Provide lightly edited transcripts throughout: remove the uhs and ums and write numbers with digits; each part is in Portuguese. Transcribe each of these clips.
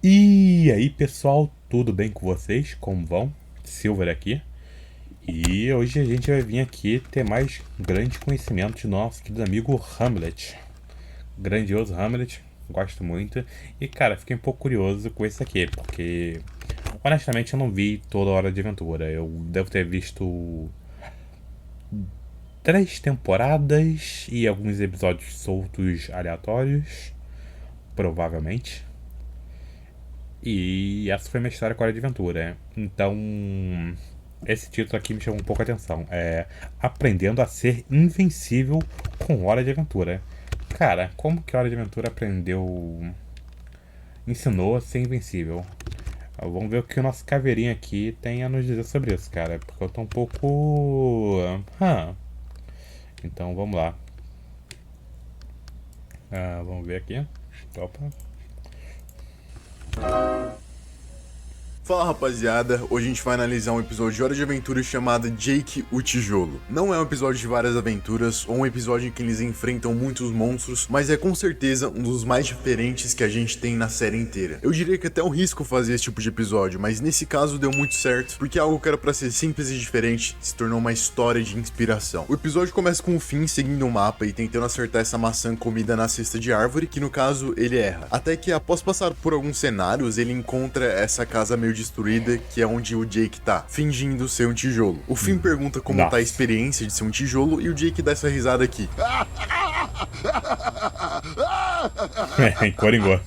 E aí pessoal, tudo bem com vocês? Como vão? Silver aqui. E hoje a gente vai vir aqui ter mais grande conhecimento de nosso querido amigo Hamlet. Grandioso Hamlet, gosto muito. E cara, fiquei um pouco curioso com esse aqui, porque honestamente eu não vi toda Hora de Aventura. Eu devo ter visto 3 temporadas e alguns episódios soltos aleatórios, provavelmente. E essa foi minha história com a Hora de Aventura. Então, esse título aqui me chamou um pouco a atenção. É Aprendendo a Ser Invencível com Hora de Aventura. Cara, como que a Hora de Aventura ensinou a ser invencível? Vamos ver o que o nosso caveirinho aqui tem a nos dizer sobre isso, cara. Porque eu tô um pouco. Então vamos lá. Vamos ver aqui. Opa. Fala rapaziada, hoje a gente vai analisar um episódio de Hora de Aventura chamado Jake o Tijolo. Não é um episódio de várias aventuras ou um episódio em que eles enfrentam muitos monstros, mas é com certeza um dos mais diferentes que a gente tem na série inteira. Eu diria que até é um risco fazer esse tipo de episódio, mas nesse caso deu muito certo, porque algo que era pra ser simples e diferente se tornou uma história de inspiração. O episódio começa com o Finn seguindo um mapa e tentando acertar essa maçã comida na cesta de árvore, que no caso ele erra. Até que após passar por alguns cenários, ele encontra essa casa meio destruída, que é onde o Jake tá, fingindo ser um tijolo. O Finn pergunta como tá a experiência de ser um tijolo e o Jake dá essa risada aqui. Coringou.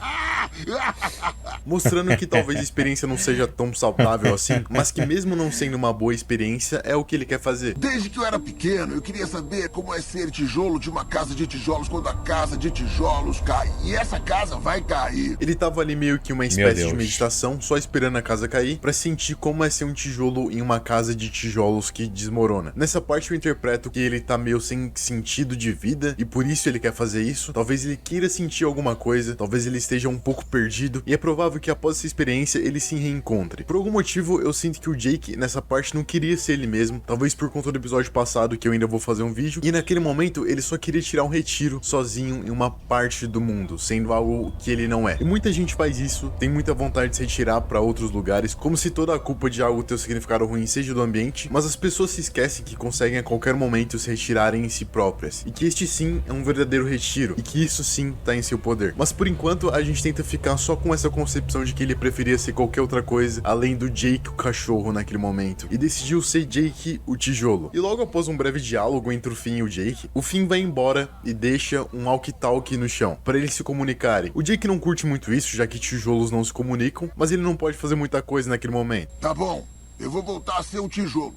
Mostrando que talvez a experiência não seja tão saudável assim, mas que mesmo não sendo uma boa experiência, é o que ele quer fazer. Desde que eu era pequeno, eu queria saber como é ser tijolo de uma casa de tijolos quando a casa de tijolos cai. E essa casa vai cair. Ele tava ali meio que uma espécie de meditação, só esperando a casa cair, pra sentir como é ser um tijolo em uma casa de tijolos que desmorona. Nessa parte eu interpreto que ele tá meio sem sentido de vida, e por isso ele quer fazer isso. Talvez ele queira sentir alguma coisa, talvez ele esteja um pouco perdido, e é provável que após essa experiência ele se reencontre. Por algum motivo eu sinto que o Jake nessa parte não queria ser ele mesmo, talvez por conta do episódio passado que eu ainda vou fazer um vídeo, e naquele momento ele só queria tirar um retiro sozinho em uma parte do mundo, sendo algo que ele não é. E muita gente faz isso, tem muita vontade de se retirar pra outros lugares, como se toda a culpa de algo ter um significado ruim seja do ambiente, mas as pessoas se esquecem que conseguem a qualquer momento se retirarem em si próprias, e que este sim é um verdadeiro retiro, e que isso sim tá em seu poder. Mas por enquanto a gente tenta ficar só com essa concepção de que ele preferia ser qualquer outra coisa além do Jake o cachorro naquele momento, e decidiu ser Jake o tijolo. E logo após um breve diálogo entre o Finn e o Finn vai embora e deixa um walkie-talkie no chão, para eles se comunicarem. O Jake não curte muito isso, já que tijolos não se comunicam, mas ele não pode fazer muita coisa naquele momento. Tá bom, eu vou voltar a ser um tijolo.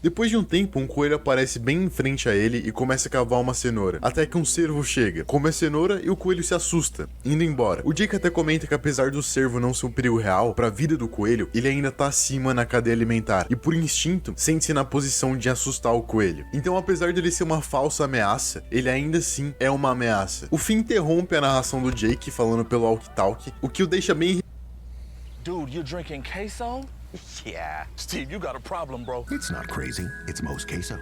Depois de um tempo, um coelho aparece bem em frente a ele e começa a cavar uma cenoura, até que um cervo chega, come a cenoura e o coelho se assusta, indo embora. O Jake até comenta que apesar do cervo não ser um perigo real para a vida do coelho, ele ainda tá acima na cadeia alimentar, e por instinto, sente-se na posição de assustar o coelho. Então apesar dele ser uma falsa ameaça, ele ainda assim é uma ameaça. O Finn interrompe a narração do Jake falando pelo walkie-talkie, o que o deixa bem... Dude, you drinking queso? Yeah. Steve, you got a problem, bro. It's not crazy. It's most queso.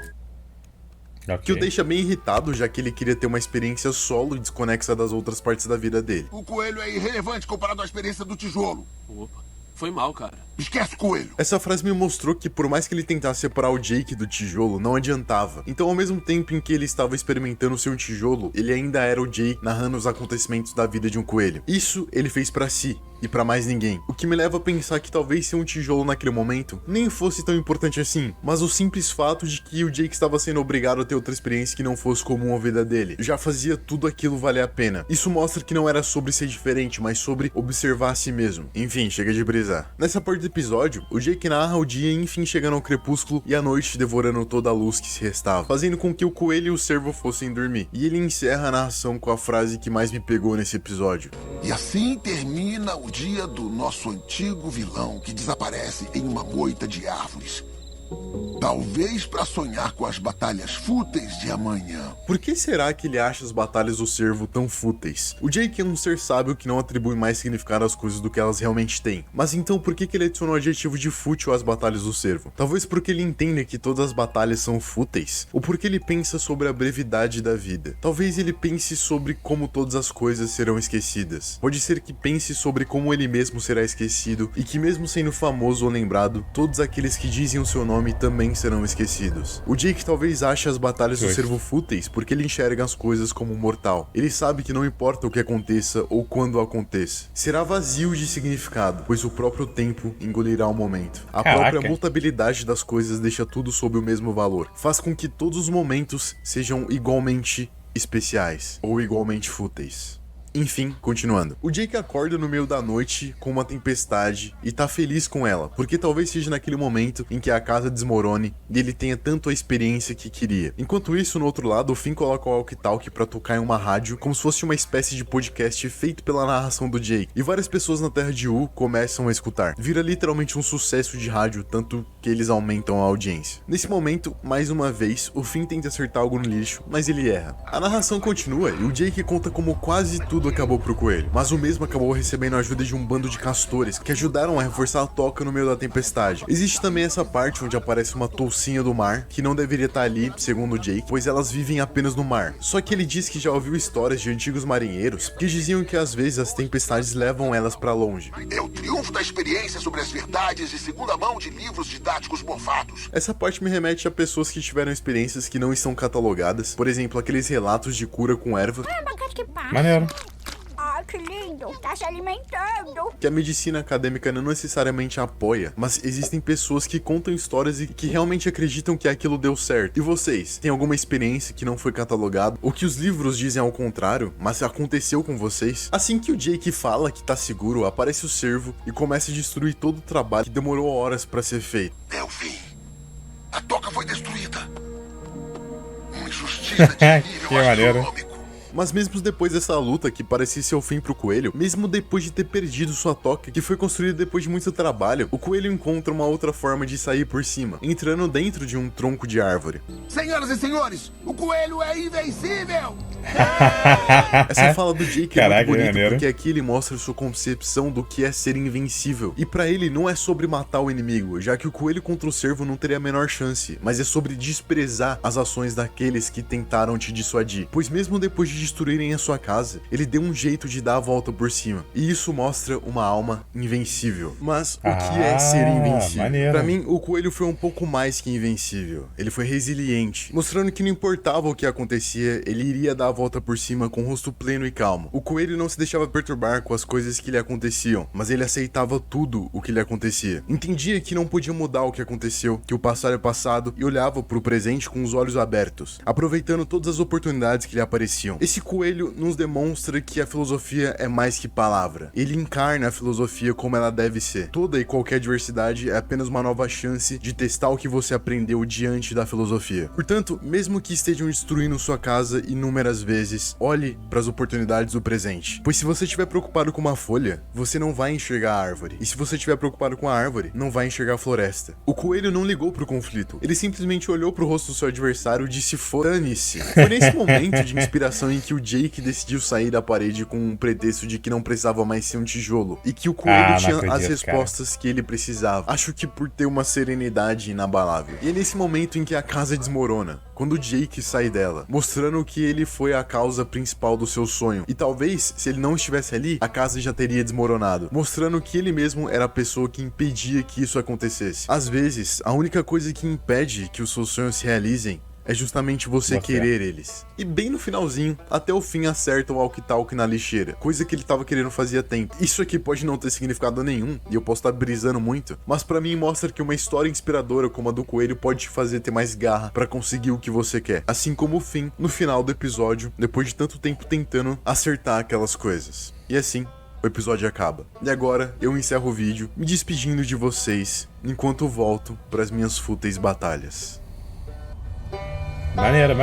Que o deixa bem irritado, já que ele queria ter uma experiência solo e desconexa das outras partes da vida dele. O coelho é irrelevante comparado à experiência do tijolo. Opa, foi mal, cara. Esquece o coelho. Essa frase me mostrou que por mais que ele tentasse separar o Jake do tijolo, não adiantava. Então ao mesmo tempo em que ele estava experimentando ser um tijolo, ele ainda era o Jake narrando os acontecimentos da vida de um coelho. Isso ele fez pra si e pra mais ninguém. O que me leva a pensar que talvez ser um tijolo naquele momento nem fosse tão importante assim, mas o simples fato de que o Jake estava sendo obrigado a ter outra experiência que não fosse comum à vida dele, já fazia tudo aquilo valer a pena. Isso mostra que não era sobre ser diferente, mas sobre observar a si mesmo. Enfim, chega de brisar. Nessa parte do episódio, o Jake narra o dia enfim chegando ao crepúsculo e a noite devorando toda a luz que se restava, fazendo com que o coelho e o cervo fossem dormir. E ele encerra a narração com a frase que mais me pegou nesse episódio. E assim termina o dia do nosso antigo vilão que desaparece em uma moita de árvores. Talvez para sonhar com as batalhas fúteis de amanhã. Por que será que ele acha as batalhas do cervo tão fúteis? O Jake é um ser sábio que não atribui mais significado às coisas do que elas realmente têm. Mas então por que ele adicionou o adjetivo de fútil às batalhas do cervo? Talvez porque ele entenda que todas as batalhas são fúteis? Ou porque ele pensa sobre a brevidade da vida? Talvez ele pense sobre como todas as coisas serão esquecidas. Pode ser que pense sobre como ele mesmo será esquecido e que mesmo sendo famoso ou lembrado, todos aqueles que dizem o seu nome também serão esquecidos. O Jake talvez ache as batalhas do cervo fúteis porque ele enxerga as coisas como mortal. Ele sabe que não importa o que aconteça ou quando aconteça, será vazio de significado, pois o próprio tempo engolirá o momento. A própria mutabilidade das coisas deixa tudo sob o mesmo valor, faz com que todos os momentos sejam igualmente especiais ou igualmente fúteis. Enfim, continuando. O Jake acorda no meio da noite com uma tempestade e tá feliz com ela, porque talvez seja naquele momento em que a casa desmorone e ele tenha tanto a experiência que queria. Enquanto isso, no outro lado, o Finn coloca o walkie-talkie pra tocar em uma rádio, como se fosse uma espécie de podcast feito pela narração do Jake, e várias pessoas na Terra de U começam a escutar. Vira literalmente um sucesso de rádio, tanto que eles aumentam a audiência. Nesse momento, mais uma vez, o Finn tenta acertar algo no lixo, mas ele erra. A narração continua e o Jake conta como quase tudo acabou pro coelho, mas o mesmo acabou recebendo a ajuda de um bando de castores que ajudaram a reforçar a toca no meio da tempestade. Existe também essa parte onde aparece uma toucinha do mar, que não deveria estar ali, segundo o Jake, pois elas vivem apenas no mar. Só que ele diz que já ouviu histórias de antigos marinheiros que diziam que às vezes as tempestades levam elas pra longe. É o triunfo da experiência sobre as verdades de segunda mão de livros didáticos morfados. Essa parte me remete a pessoas que tiveram experiências que não estão catalogadas, por exemplo, aqueles relatos de cura com erva. Maneiro. Que lindo, tá se alimentando. Que a medicina acadêmica não necessariamente apoia, mas existem pessoas que contam histórias e que realmente acreditam que aquilo deu certo. E vocês, têm alguma experiência que não foi catalogada, ou que os livros dizem ao contrário, mas aconteceu com vocês? Assim que o Jake fala que tá seguro, aparece o cervo e começa a destruir todo o trabalho que demorou horas pra ser feito. É o fim. A toca foi destruída. Uma injustiça de nível Que maneiro. astronômico. Mas mesmo depois dessa luta que parecia ser o fim pro coelho, mesmo depois de ter perdido sua toca, que foi construída depois de muito trabalho, o coelho encontra uma outra forma de sair por cima, entrando dentro de um tronco de árvore. Senhoras e senhores, o coelho é invencível! Essa fala do Jake Caraca, é muito bonita, maneiro. porque aqui ele mostra sua concepção do que é ser invencível. E pra ele não é sobre matar o inimigo, já que o coelho contra o cervo não teria a menor chance, mas é sobre desprezar as ações daqueles que tentaram te dissuadir. Pois mesmo depois de destruírem a sua casa, ele deu um jeito de dar a volta por cima. E isso mostra uma alma invencível. Mas o que é ser invencível? Maneiro. Pra mim, o coelho foi um pouco mais que invencível. Ele foi resiliente, mostrando que não importava o que acontecia, ele iria dar a volta por cima com o rosto pleno e calmo. O coelho não se deixava perturbar com as coisas que lhe aconteciam, mas ele aceitava tudo o que lhe acontecia. Entendia que não podia mudar o que aconteceu, que o passado é passado, e olhava pro presente com os olhos abertos, aproveitando todas as oportunidades que lhe apareciam. Esse coelho nos demonstra que a filosofia é mais que palavra. Ele encarna a filosofia como ela deve ser. Toda e qualquer adversidade é apenas uma nova chance de testar o que você aprendeu diante da filosofia. Portanto, mesmo que estejam destruindo sua casa inúmeras vezes, olhe para as oportunidades do presente. Pois se você estiver preocupado com uma folha, você não vai enxergar a árvore. E se você estiver preocupado com a árvore, não vai enxergar a floresta. O coelho não ligou pro conflito. Ele simplesmente olhou pro rosto do seu adversário e disse: "Foda-se". Foi nesse momento de inspiração em que o Jake decidiu sair da parede com um pretexto de que não precisava mais ser um tijolo e que o coelho não tinha acredito, as respostas que ele precisava. Acho que por ter uma serenidade inabalável. E é nesse momento em que a casa desmorona, quando o Jake sai dela, mostrando que ele foi a causa principal do seu sonho. E talvez, se ele não estivesse ali, a casa já teria desmoronado, mostrando que ele mesmo era a pessoa que impedia que isso acontecesse. Às vezes, a única coisa que impede que os seus sonhos se realizem é justamente você querer eles. E bem no finalzinho, até o fim acerta o walkie-talkie na lixeira, coisa que ele tava querendo fazia tempo. Isso aqui pode não ter significado nenhum, e eu posso estar brisando muito, mas pra mim mostra que uma história inspiradora como a do coelho pode te fazer ter mais garra pra conseguir o que você quer. Assim como o Finn, no final do episódio, depois de tanto tempo tentando acertar aquelas coisas. E assim, o episódio acaba. E agora, eu encerro o vídeo, me despedindo de vocês, enquanto volto pras minhas fúteis batalhas. Maneiro.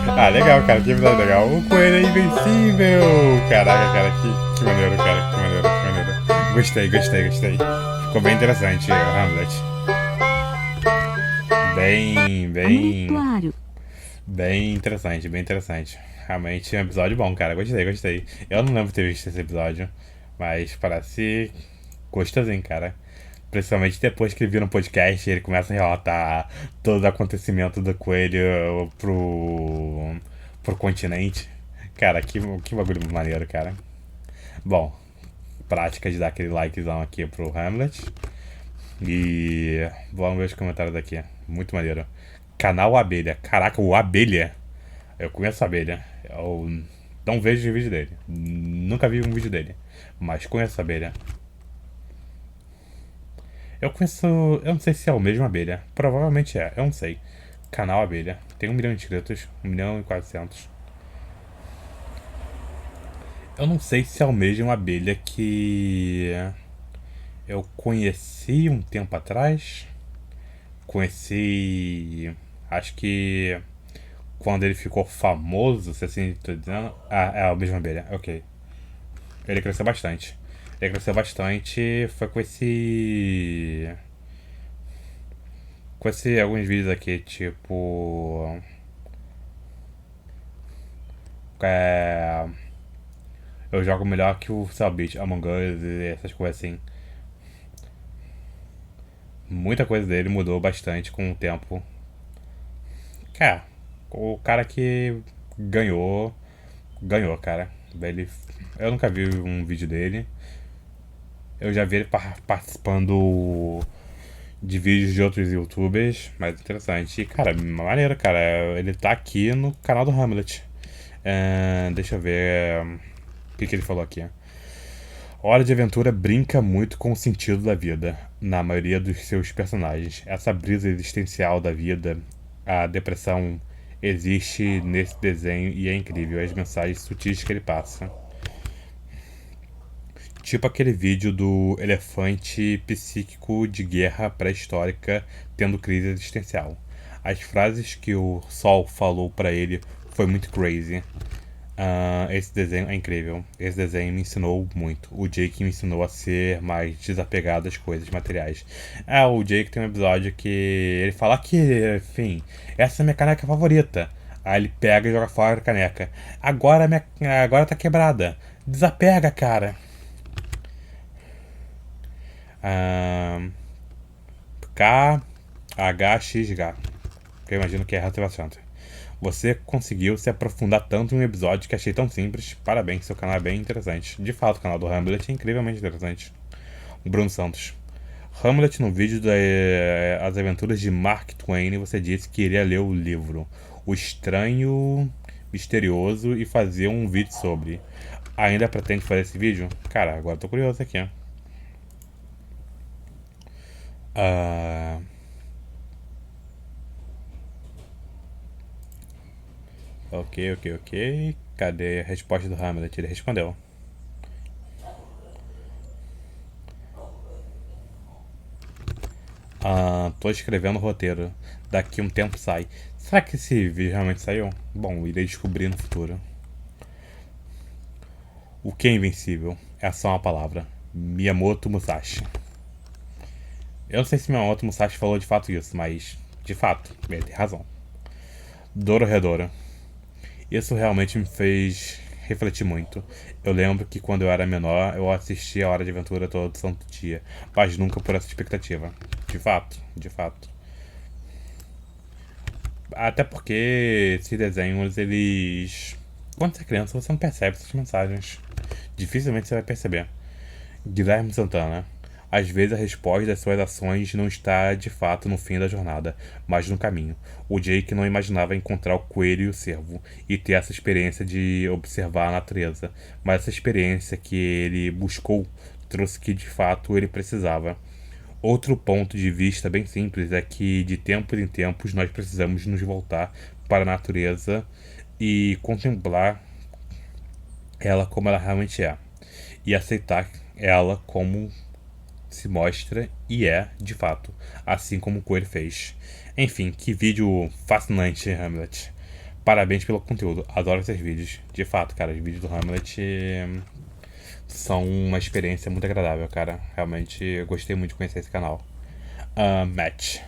Ah, legal, cara. Que episódio legal. O coelho é invencível. Caraca, cara. Que maneiro, cara. Que maneiro. Gostei. Ficou bem interessante, Hamlet. Bem interessante, bem interessante. Realmente é um episódio bom, cara. Gostei. Eu não lembro de ter visto esse episódio, mas parece gostosinho, cara. Principalmente depois que ele vira um podcast, ele começa a relatar todo o acontecimento do coelho pro continente. Cara, que bagulho maneiro, cara. Bom, prática de dar aquele likezão aqui pro Hamlet. E vamos ver os comentários aqui. Muito maneiro. Canal Abelha. Caraca, o Abelha. Eu conheço a Abelha. Eu não vejo vídeo dele. Nunca vi um vídeo dele. Mas conheço a Abelha. Eu conheço... Eu não sei se é o mesmo Abelha. Provavelmente é. Eu não sei. Canal Abelha. Tem 1 milhão de inscritos. 1.400.000. Eu não sei se é o mesmo Abelha que eu conheci um tempo atrás. Conheci... Acho que... Quando ele ficou famoso, se assim tô dizendo... Ah, é o mesmo Abelha. Ok. Ele cresceu bastante. Foi com esse... alguns vídeos aqui, tipo... Eu jogo melhor que o Cellbit, Among Us e essas coisas assim. Muita coisa dele mudou bastante com o tempo. Cara, o cara que ganhou, cara. Eu nunca vi um vídeo dele. Eu já vi ele participando de vídeos de outros youtubers, mas interessante. E, cara, maneiro, cara. Ele tá aqui no canal do Hamlet. Deixa eu ver o que ele falou aqui. Hora de Aventura brinca muito com o sentido da vida, na maioria dos seus personagens. Essa brisa existencial da vida, a depressão, existe nesse desenho e é incrível as mensagens sutis que ele passa. Tipo aquele vídeo do elefante psíquico de guerra pré-histórica tendo crise existencial. As frases que o Sol falou pra ele foi muito crazy. Esse desenho é incrível. Esse desenho me ensinou muito. O Jake me ensinou a ser mais desapegado às coisas materiais. O Jake tem um episódio que ele fala que, enfim, essa é a minha caneca favorita. Aí ele pega e joga fora a caneca. Agora tá quebrada. Desapega, cara. KHXH. Que eu imagino que é Hunter x Hunter. Você conseguiu se aprofundar tanto em um episódio que achei tão simples. Parabéns, seu canal é bem interessante. De fato, o canal do Hamlet é incrivelmente interessante. Bruno Santos. Hamlet, no vídeo das aventuras de Mark Twain, você disse que iria ler o livro O Estranho Misterioso e fazer um vídeo sobre. Ainda pretende fazer esse vídeo? Cara, agora tô curioso aqui. Ok. Cadê a resposta do Hamlet? Ele respondeu. Tô escrevendo o roteiro. Daqui um tempo sai. Será que esse vídeo realmente saiu? Bom, irei descobrir no futuro. O que é invencível? É só uma palavra. Miyamoto Musashi. Eu não sei se Miyamoto Musashi falou de fato isso, mas de fato, ele tem razão. Dororedoro. Isso realmente me fez refletir muito. Eu lembro que quando eu era menor, eu assistia a Hora de Aventura todo santo dia, mas nunca por essa expectativa. De fato. Até porque esses desenhos, eles... Quando você é criança, você não percebe essas mensagens. Dificilmente você vai perceber. Guilherme Santana. Às vezes a resposta das suas ações não está de fato no fim da jornada, mas no caminho. O Jake não imaginava encontrar o coelho e o cervo e ter essa experiência de observar a natureza, mas essa experiência que ele buscou trouxe que de fato ele precisava. Outro ponto de vista bem simples é que de tempos em tempos nós precisamos nos voltar para a natureza e contemplar ela como ela realmente é e aceitar ela como se mostra e é, de fato, assim como o coelho fez. Enfim, que vídeo fascinante, Hamlet. Parabéns pelo conteúdo, adoro esses vídeos. De fato, cara, os vídeos do Hamlet são uma experiência muito agradável, cara. Realmente, eu gostei muito de conhecer esse canal. Matt.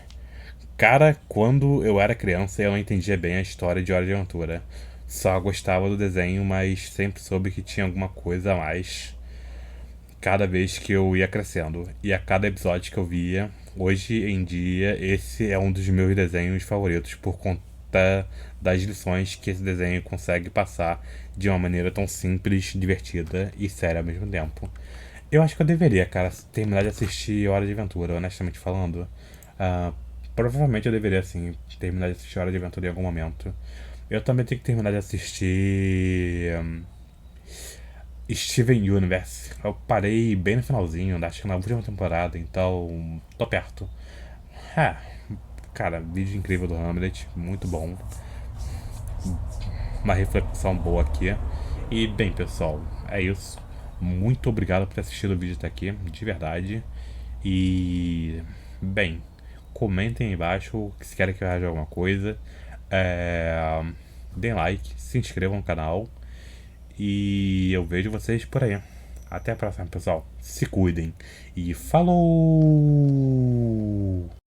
Cara, quando eu era criança eu não entendia bem a história de Hora de Aventura. Só gostava do desenho, mas sempre soube que tinha alguma coisa a mais cada vez que eu ia crescendo. E a cada episódio que eu via, hoje em dia, esse é um dos meus desenhos favoritos por conta das lições que esse desenho consegue passar de uma maneira tão simples, divertida e séria ao mesmo tempo. Eu acho que eu deveria, cara, terminar de assistir Hora de Aventura, honestamente falando. Ah, provavelmente eu deveria, sim, terminar de assistir Hora de Aventura em algum momento. Eu também tenho que terminar de assistir Steven Universe. Eu parei bem no finalzinho, acho que na última temporada, então tô perto. É, cara, vídeo incrível do Hamlet, muito bom. Uma reflexão boa aqui. E bem, pessoal, é isso. Muito obrigado por ter assistido o vídeo até aqui, de verdade. E bem, comentem aí embaixo se querem que eu reaja alguma coisa. Deem like, se inscrevam no canal. E eu vejo vocês por aí. Até a próxima, pessoal. Se cuidem. E falou!